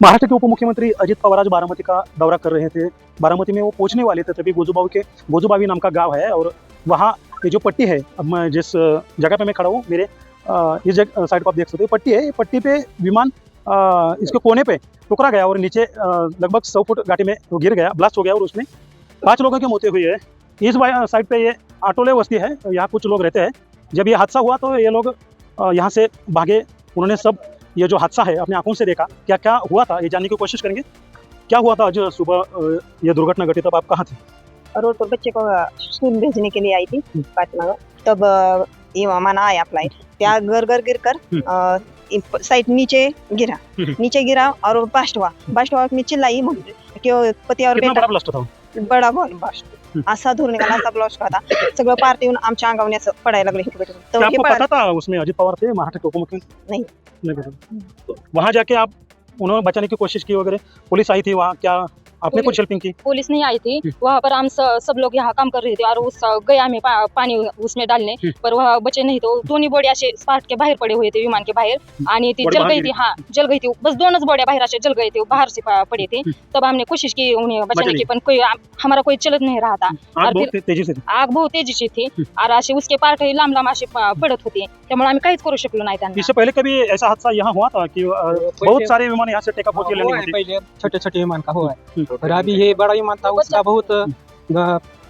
महाराष्ट्र के उप मुख्यमंत्री अजित पवार आज बारामती का दौरा कर रहे थे। बारामती में वो पहुंचने वाले थे, तभी गोजूबावी नाम का गांव है और वहाँ ये जो पट्टी है, अब मैं जिस जगह पे मैं खड़ा हूँ, मेरे इस साइड पर आप देख सकते हो पट्टी है। पट्टी पे विमान इसके कोने पे टुकरा गया और नीचे लगभग 100 फुट घाटी में वो गिर गया, ब्लास्ट हो गया और उसमें 5 लोगों की मौत हुई है। इस साइड पे ये आटोले बस्ती है, यहाँ कुछ लोग रहते हैं। जब ये हादसा हुआ तो ये लोग यहाँ से भागे। उन्होंने सब ये जो हादसा है अपनी आंखों से देखा। क्या क्या हुआ था ये जानने की कोशिश करेंगे। क्या हुआ था आज सुबह ये दुर्घटना घटी, तब आप कहाँ थे? रोड पर बच्चे को स्कूल भेजने के लिए आई थी पाटनगर। तब ये माना आया फ्लाइट, त्या घर गिर कर साइड नीचे गिरा और ब्लास्ट हुआ में चिल्लाई कि पति और कितना बेटा बड़ा ब्लास्ट था? बड़ा ब्लास्ट असा धूर निघाला, असा ब्लास्ट होता। सगळं पार्टी येऊन आमच्या अंगावर असं पडायला लागले। क्या आपको पता था उसमें अजित पवार थे, महाराष्ट्र के उप मुख्यमंत्री? नहीं पता। तो वहाँ जाके आप उन्होंने बचाने की कोशिश की वगैरह, पुलिस आई थी वहाँ, क्या आपने कुछ हेल्पिंग की? पुलिस नहीं आई थी वहाँ पर। हम सब लोग यहाँ काम कर रहे थे और उस गया में पानी उसमें डालने, पर वह बचे नहीं। तो दोन्ही बॉडी असे स्पार्ट के बाहर पड़े हुए थे विमान के बाहर, आणि ती जल गई थी। हाँ, जल गई थी। बस 2 बॉडी बाहर असे जल गए थे, बाहर से पड़े थे। तब हमने कोशिश की उन्हें बचाने की, पर कोई हमारा कोई चलत नहीं रहा था। आग बहुत तेजी से थी। आग बहुत तेजी से थी और असे उसके पार्ट लांब लांब असे पडत होते, त्यामुळे आम्ही काहीच करू शकलो नाही त्यांना। इससे पहले कभी ऐसा हादसा यहाँ हुआ था कि बहुत सारे विमान यहाँ से टेकअप होकर लैंडिंग होती? पहले छोटे छोटे विमान का हुआ है, और अभी ये बड़ा विमान था उसका बहुत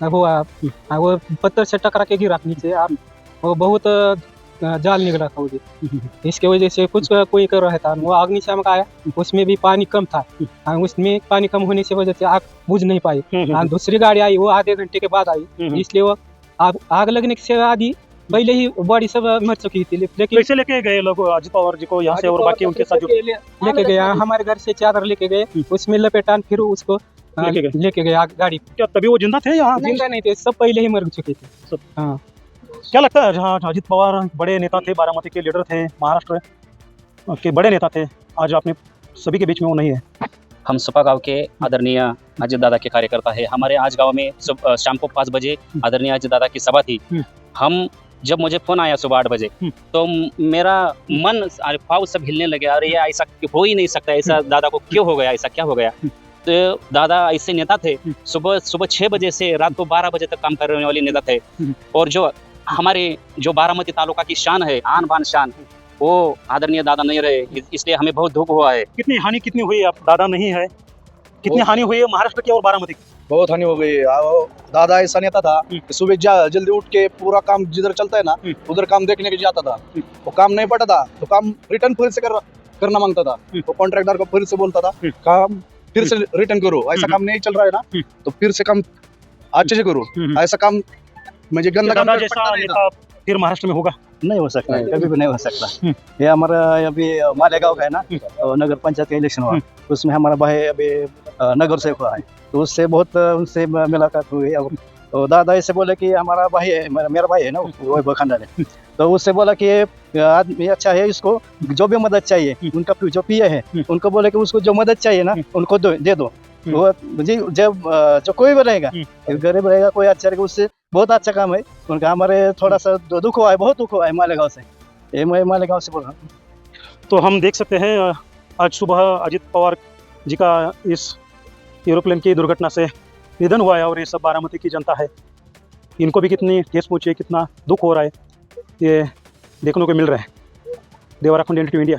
हुआ। वो पत्थर से टकरा के गिरा नीचे, वो बहुत जाल निकला था मुझे। इसके वजह से कुछ कोई कर रहा था। वो अग्निशामक आया, उसमें भी पानी कम था, उसमें पानी कम होने से वजह से आग बुझ नहीं पाई। दूसरी गाड़ी आई, वो आधे घंटे के बाद आई, इसलिए वो आग लगने से आधी पहले ही बॉडी सब मर चुकी थी। लेकिन कैसे लेके गए लोग अजित पवार जी को यहाँ से और बाकी उनके साथ जो लेके गए? हमारे घर से चादर लेके गए, उसमें लपेटान फिर उसको लेके गए गाड़ी। क्या तभी वो जिंदा थे यहाँ? जिंदा नहीं थे, सब पहले ही मर चुके थे। हाँ, क्या लगता है जहाँ अजित पवार बड़े नेता थे, बारामती के लीडर थे, महाराष्ट्र के बड़े नेता थे, आज आपने सभी के बीच में वो नहीं है? हम सपा गांव के आदरणीय अजित दादा के कार्यकर्ता है। हमारे आज गांव में शाम को 5 बजे आदरणीय अजित दादा की सभा थी। हम जब मुझे फोन आया सुबह 8 बजे, तो मेरा मन पाँव सब हिलने लगे। अरे ये ऐसा हो ही नहीं सकता, ऐसा दादा को क्यों हो गया, ऐसा क्या हो गया? तो दादा ऐसे नेता थे, सुबह 6 बजे से रात को 12 बजे तक काम करने वाले नेता थे। और जो हमारे जो बारामती तालुका की शान है, आन बान शान, वो आदरणीय दादा नहीं रहे, इसलिए हमें बहुत दुख हुआ है। कितनी हानि कितनी हुई? आप दादा नहीं है, कितनी हानि हुई है महाराष्ट्र की और बारामती की? बहुत हानि हो गई। दादा ऐसा नेता था कि सुबह जल्दी उठ के पूरा काम जिधर चलता है ना उधर काम देखने के जाता था। वो काम नहीं पड़ा था तो काम रिटर्न फिर से करना मांगता था। वो कॉन्ट्रैक्टर को फिर से बोलता था काम फिर से रिटर्न करो, ऐसा काम नहीं चल रहा है ना तो फिर से काम अच्छे से करो। ऐसा काम मुझे गंदा काम जैसा नेता फिर महाराष्ट्र में होगा? नहीं हो सकता है, कभी भी नहीं हो सकता। ये हमारा अभी मालेगांव का है ना, तो नगर पंचायत का इलेक्शन हुआ, उसमें हमारा भाई अभी नगर सेवक हुआ है, तो उससे बहुत उनसे मुलाकात हुई। तो दादा ऐसे बोले कि हमारा भाई है, मेरा भाई है ना वो खानदान है, तो उससे बोला कि आदमी अच्छा है, इसको जो भी मदद चाहिए, उनका जो पीए है उनको बोले कि उसको जो मदद चाहिए ना उनको दे दो। वो जी जब जो कोई भी रहेगा, गरीब रहेगा, कोई अच्छा रहेगा, उससे बहुत अच्छा काम है उनका। हमारे थोड़ा सा दुख हुआ है, बहुत दुख हुआ है मालेगांव से। ये मैं मालेगांव से बोल रहा हूँ। तो हम देख सकते हैं आज सुबह अजित पवार जी का इस एरोप्लेन की दुर्घटना से निधन हुआ है और ये सब बारामती की जनता है, इनको भी कितनी ठेस पहुंची है, कितना दुख हो रहा है, ये देखने को मिल रहा है। देवरा खंड इंडिया।